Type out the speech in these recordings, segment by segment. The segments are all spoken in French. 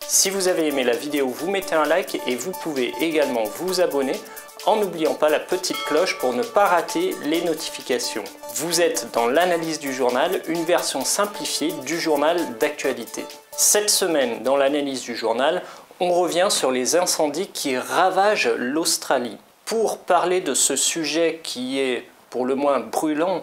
Si vous avez aimé la vidéo, vous mettez un like et vous pouvez également vous abonner en n'oubliant pas la petite cloche pour ne pas rater les notifications. Vous êtes dans l'analyse du journal, une version simplifiée du journal d'actualité. Cette semaine, dans l'analyse du journal, on revient sur les incendies qui ravagent l'Australie. Pour parler de ce sujet qui est pour le moins brûlant,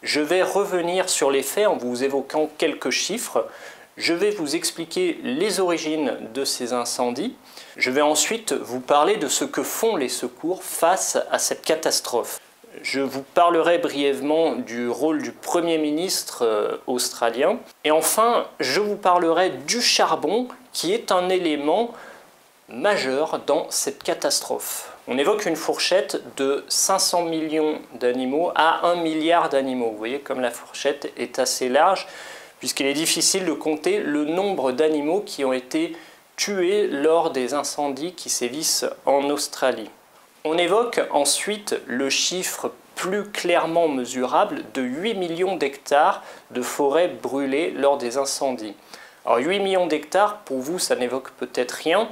je vais revenir sur les faits en vous évoquant quelques chiffres. Je vais vous expliquer les origines de ces incendies. Je vais ensuite vous parler de ce que font les secours face à cette catastrophe. Je vous parlerai brièvement du rôle du Premier ministre australien. Et enfin, je vous parlerai du charbon qui est un élément majeur dans cette catastrophe. On évoque une fourchette de 500 millions d'animaux à 1 milliard d'animaux. Vous voyez comme la fourchette est assez large, puisqu'il est difficile de compter le nombre d'animaux qui ont été tués lors des incendies qui sévissent en Australie. On évoque ensuite le chiffre plus clairement mesurable de 8 millions d'hectares de forêts brûlées lors des incendies. Alors 8 millions d'hectares, pour vous, ça n'évoque peut-être rien,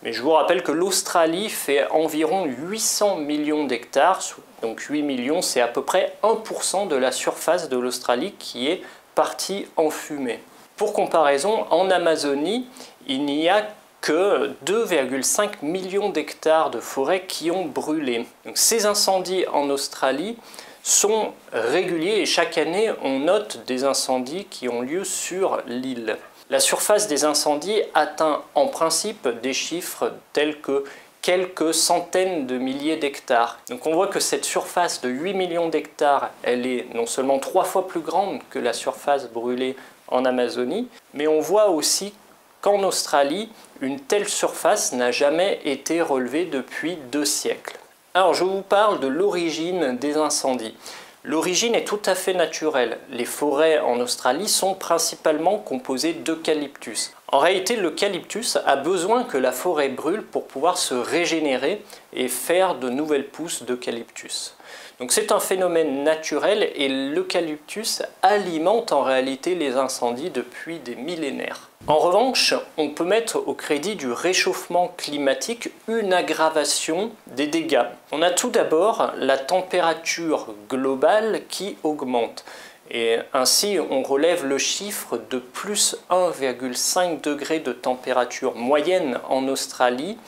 mais je vous rappelle que l'Australie fait environ 800 millions d'hectares, donc 8 millions, c'est à peu près 1% de la surface de l'Australie qui est partie en fumée. Pour comparaison, en Amazonie, il n'y a que 2,5 millions d'hectares de forêts qui ont brûlé. Donc, ces incendies en Australie sont réguliers et chaque année, on note des incendies qui ont lieu sur l'île. La surface des incendies atteint en principe des chiffres tels que quelques centaines de milliers d'hectares. Donc on voit que cette surface de 8 millions d'hectares, elle est non seulement 3 fois plus grande que la surface brûlée en Amazonie, mais on voit aussi qu'en Australie, une telle surface n'a jamais été relevée depuis 2 siècles. Alors je vous parle de l'origine des incendies. L'origine est tout à fait naturelle. Les forêts en Australie sont principalement composées d'eucalyptus. En réalité, l'eucalyptus a besoin que la forêt brûle pour pouvoir se régénérer et faire de nouvelles pousses d'eucalyptus. Donc c'est un phénomène naturel et l'eucalyptus alimente en réalité les incendies depuis des millénaires. En revanche, on peut mettre au crédit du réchauffement climatique une aggravation des dégâts. On a tout d'abord la température globale qui augmente. Et ainsi, on relève le chiffre de plus 1,5 degré de température moyenne en Australie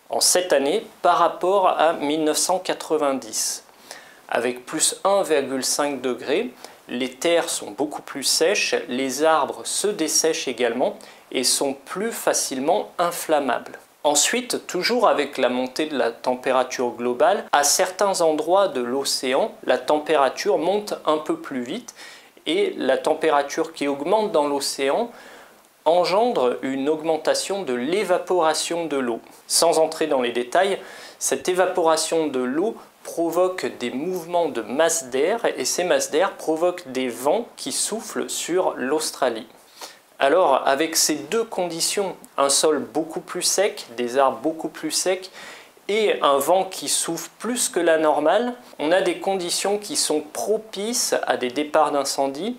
en cette année par rapport à 1990. Avec plus 1,5 degré, les terres sont beaucoup plus sèches, les arbres se dessèchent également et sont plus facilement inflammables. Ensuite, toujours avec la montée de la température globale, à certains endroits de l'océan, la température monte un peu plus vite et la température qui augmente dans l'océan engendre une augmentation de l'évaporation de l'eau. Sans entrer dans les détails, cette évaporation de l'eau provoque des mouvements de masse d'air et ces masses d'air provoquent des vents qui soufflent sur l'Australie. Alors avec ces deux conditions, un sol beaucoup plus sec, des arbres beaucoup plus secs et un vent qui souffle plus que la normale, on a des conditions qui sont propices à des départs d'incendie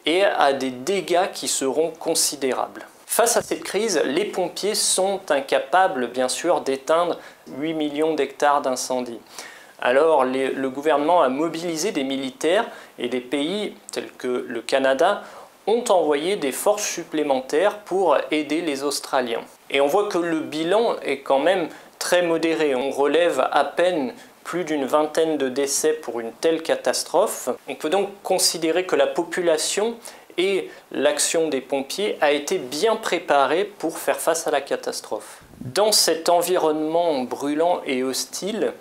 et à des dégâts qui seront considérables. Face à cette crise, les pompiers sont incapables bien sûr d'éteindre 8 millions d'hectares d'incendies. Alors le gouvernement a mobilisé des militaires et des pays tels que le Canada ont envoyé des forces supplémentaires pour aider les Australiens. Et on voit que le bilan est quand même très modéré. On relève à peine plus d'une vingtaine de décès pour une telle catastrophe. On peut donc considérer que la population et l'action des pompiers a été bien préparée pour faire face à la catastrophe. Dans cet environnement brûlant et hostile,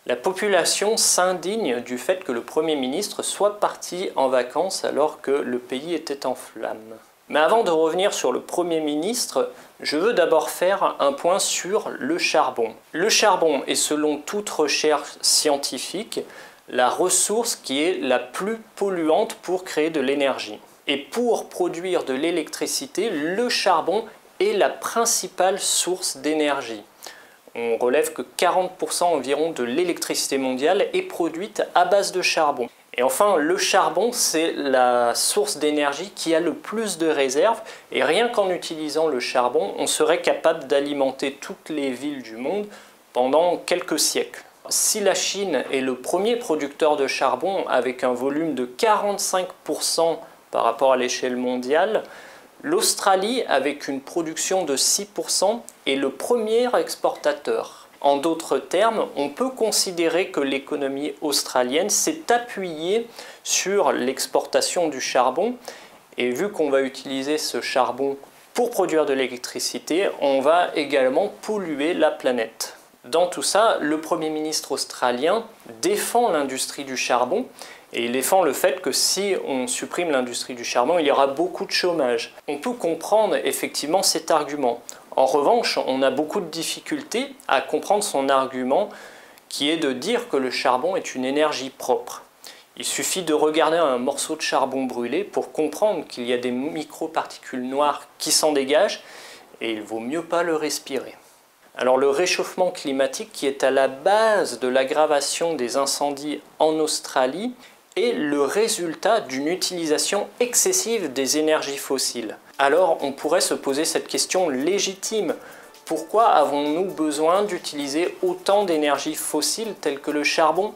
la population s'indigne du fait que le Premier ministre soit parti en vacances alors que le pays était en flammes. Mais avant de revenir sur le Premier ministre, je veux d'abord faire un point sur le charbon. Le charbon est, selon toute recherche scientifique, la ressource qui est la plus polluante pour créer de l'énergie. Et pour produire de l'électricité, le charbon est la principale source d'énergie. On relève que 40% environ de l'électricité mondiale est produite à base de charbon. Et enfin, le charbon, c'est la source d'énergie qui a le plus de réserves. Et rien qu'en utilisant le charbon, on serait capable d'alimenter toutes les villes du monde pendant quelques siècles. Si la Chine est le premier producteur de charbon avec un volume de 45% par rapport à l'échelle mondiale, l'Australie, avec une production de 6%, est le premier exportateur. En d'autres termes, on peut considérer que l'économie australienne s'est appuyée sur l'exportation du charbon. Et vu qu'on va utiliser ce charbon pour produire de l'électricité, on va également polluer la planète. Dans tout ça, le Premier ministre australien défend l'industrie du charbon et il défend le fait que si on supprime l'industrie du charbon, il y aura beaucoup de chômage. On peut comprendre effectivement cet argument. En revanche, on a beaucoup de difficultés à comprendre son argument qui est de dire que le charbon est une énergie propre. Il suffit de regarder un morceau de charbon brûlé pour comprendre qu'il y a des microparticules noires qui s'en dégagent et il vaut mieux pas le respirer. Alors le réchauffement climatique qui est à la base de l'aggravation des incendies en Australie est le résultat d'une utilisation excessive des énergies fossiles. Alors on pourrait se poser cette question légitime. Pourquoi avons-nous besoin d'utiliser autant d'énergie fossile telle que le charbon?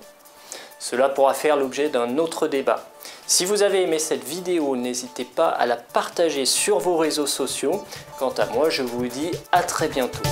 Cela pourra faire l'objet d'un autre débat. Si vous avez aimé cette vidéo, n'hésitez pas à la partager sur vos réseaux sociaux. Quant à moi, je vous dis à très bientôt.